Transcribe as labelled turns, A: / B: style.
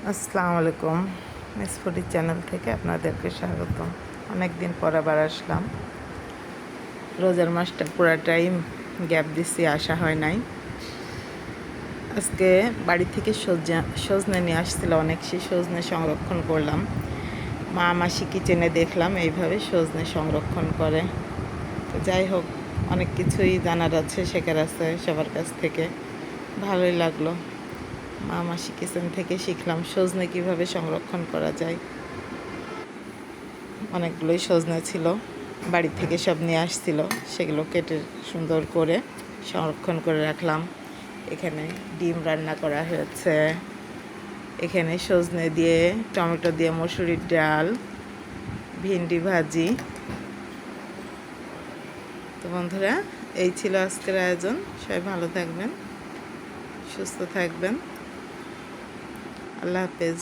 A: আসসালামু আলাইকুম। Miss foodie channel থেকে আপনাদেরকে স্বাগতম। অনেক দিন পর আবার আসলাম। রোজার মাসটা পুরাটাই গ্যাপ দিচ্ছি, আসা হয় নাই। আজকে বাড়ি থেকে সজনে নিয়ে আসছিল অনেক, সেই সজনে সংরক্ষণ করলাম। মাসি কিচেনে দেখলাম এইভাবে সজনে সংরক্ষণ করে। তো যাই হোক, অনেক কিছুই জানার আছে, শেখার আছে সবার কাছ থেকে। ভালোই লাগলো। মাসি কিচেন থেকে শিখলাম সজনে কীভাবে সংরক্ষণ করা যায়। অনেকগুলোই সজনে ছিল, বাড়ি থেকে সব নিয়ে আসছিল, সেগুলো কেটে সুন্দর করে সংরক্ষণ করে রাখলাম। এখানে ডিম রান্না করা হয়েছে, এখানে সজনে দিয়ে টমেটো দিয়ে মসুরির ডাল, ভিন্ডি ভাজি। তো বন্ধুরা, এই ছিল আজকের আয়োজন। সবাই ভালো থাকবেন, সুস্থ থাকবেন। আল্লাহ হাফেজ।